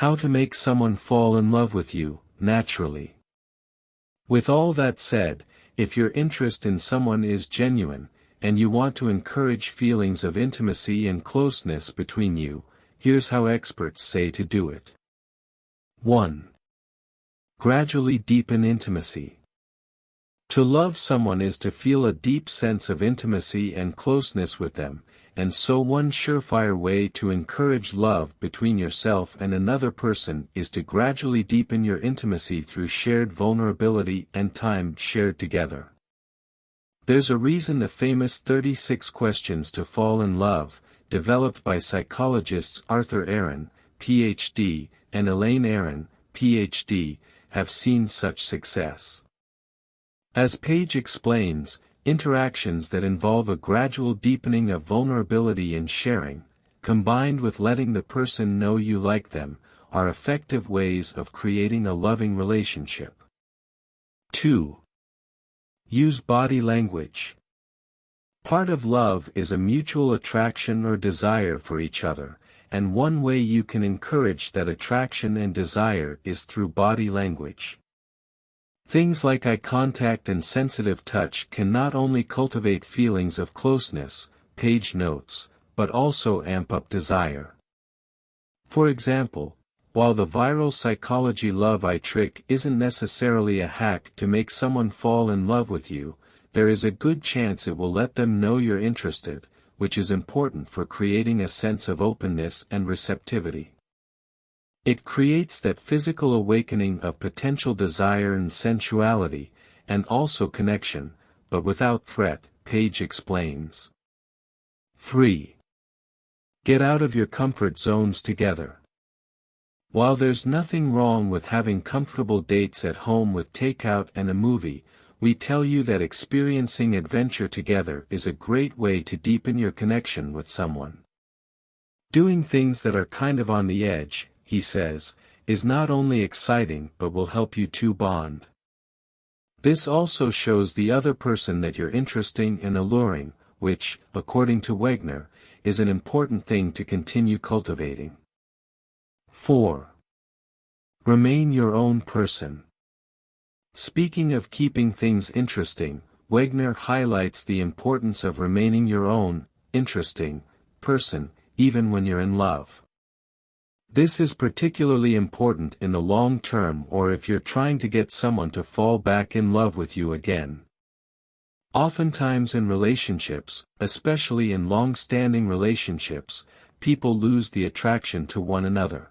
How to make someone fall in love with you, naturally. With all that said, if your interest in someone is genuine, and you want to encourage feelings of intimacy and closeness between you, here's how experts say to do it. 1. Gradually deepen intimacy. To love someone is to feel a deep sense of intimacy and closeness with them, and so one surefire way to encourage love between yourself and another person is to gradually deepen your intimacy through shared vulnerability and time shared together. There's a reason the famous 36 Questions to Fall in Love, developed by psychologists Arthur Aaron, Ph.D., and Elaine Aaron, Ph.D., have seen such success. As Page explains, interactions that involve a gradual deepening of vulnerability and sharing, combined with letting the person know you like them, are effective ways of creating a loving relationship. 2. Use body language. Part of love is a mutual attraction or desire for each other, and one way you can encourage that attraction and desire is through body language. Things like eye contact and sensitive touch can not only cultivate feelings of closeness, Page notes, but also amp up desire. For example, while the viral psychology love eye trick isn't necessarily a hack to make someone fall in love with you, there is a good chance it will let them know you're interested, which is important for creating a sense of openness and receptivity. It creates that physical awakening of potential desire and sensuality, and also connection, but without threat, Page explains. 3. Get out of your comfort zones together. While there's nothing wrong with having comfortable dates at home with takeout and a movie, we tell you that experiencing adventure together is a great way to deepen your connection with someone. Doing things that are kind of on the edge, he says, is not only exciting but will help you two bond. This also shows the other person that you're interesting and alluring, which, according to Wegner, is an important thing to continue cultivating. 4. Remain your own person. Speaking of keeping things interesting, Wegner highlights the importance of remaining your own, interesting, person, even when you're in love. This is particularly important in the long term or if you're trying to get someone to fall back in love with you again. Oftentimes in relationships, especially in long-standing relationships, people lose the attraction to one another.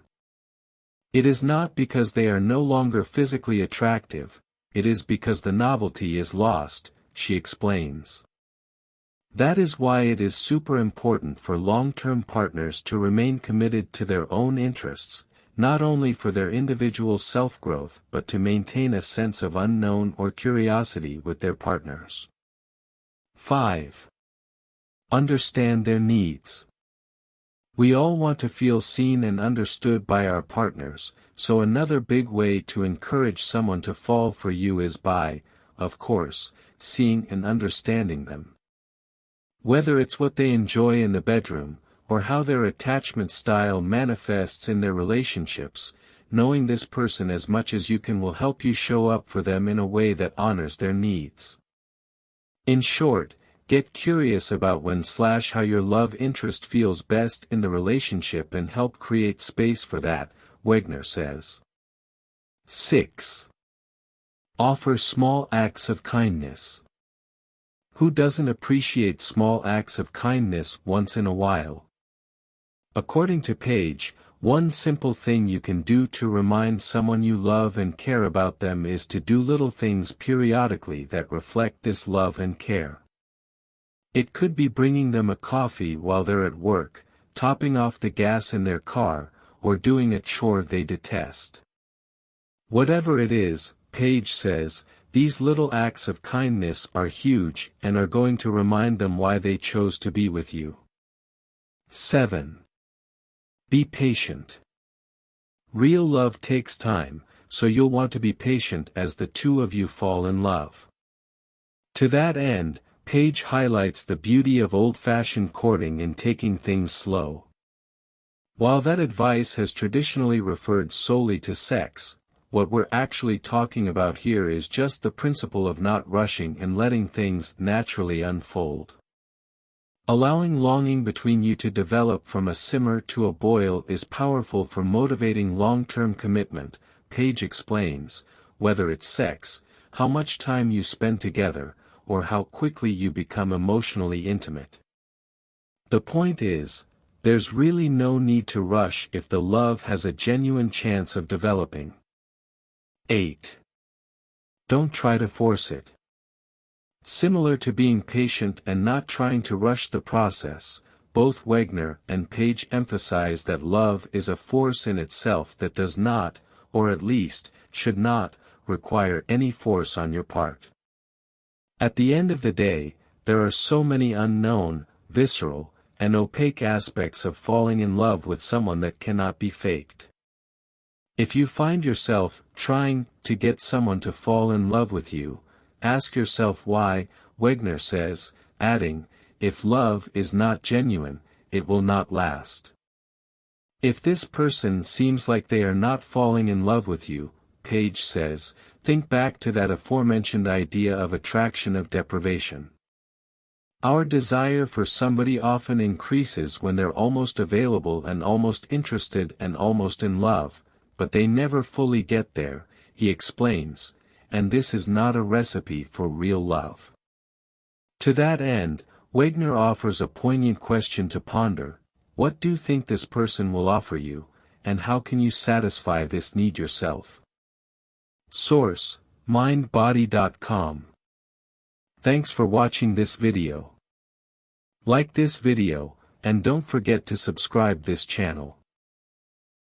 It is not because they are no longer physically attractive, it is because the novelty is lost, she explains. That is why it is super important for long-term partners to remain committed to their own interests, not only for their individual self-growth but to maintain a sense of unknown or curiosity with their partners. 5. Understand their needs. We all want to feel seen and understood by our partners, so another big way to encourage someone to fall for you is by, of course, seeing and understanding them. Whether it's what they enjoy in the bedroom, or how their attachment style manifests in their relationships, knowing this person as much as you can will help you show up for them in a way that honors their needs. In short, get curious about when/how your love interest feels best in the relationship and help create space for that, Wegner says. 6. Offer small acts of kindness. Who doesn't appreciate small acts of kindness once in a while? According to Page, one simple thing you can do to remind someone you love and care about them is to do little things periodically that reflect this love and care. It could be bringing them a coffee while they're at work, topping off the gas in their car, or doing a chore they detest. Whatever it is, Page says, these little acts of kindness are huge and are going to remind them why they chose to be with you. 7. Be patient. Real love takes time, so you'll want to be patient as the two of you fall in love. To that end, Page highlights the beauty of old-fashioned courting and taking things slow. While that advice has traditionally referred solely to sex, what we're actually talking about here is just the principle of not rushing and letting things naturally unfold. Allowing longing between you to develop from a simmer to a boil is powerful for motivating long-term commitment, Paige explains, whether it's sex, how much time you spend together, or how quickly you become emotionally intimate. The point is, there's really no need to rush if the love has a genuine chance of developing. 8. Don't try to force it. Similar to being patient and not trying to rush the process, both Wegner and Paige emphasize that love is a force in itself that does not, or at least, should not, require any force on your part. At the end of the day, there are so many unknown, visceral, and opaque aspects of falling in love with someone that cannot be faked. If you find yourself trying to get someone to fall in love with you, ask yourself why, Wegner says, adding, if love is not genuine, it will not last. If this person seems like they are not falling in love with you, Paige says, think back to that aforementioned idea of attraction of deprivation. Our desire for somebody often increases when they're almost available and almost interested and almost in love, but they never fully get there, he explains, and this is not a recipe for real love. To that end, Wegner offers a poignant question to ponder: what do you think this person will offer you, and how can you satisfy this need yourself? Source: mindbody.com. Thanks for watching this video. Like this video, and don't forget to subscribe this channel.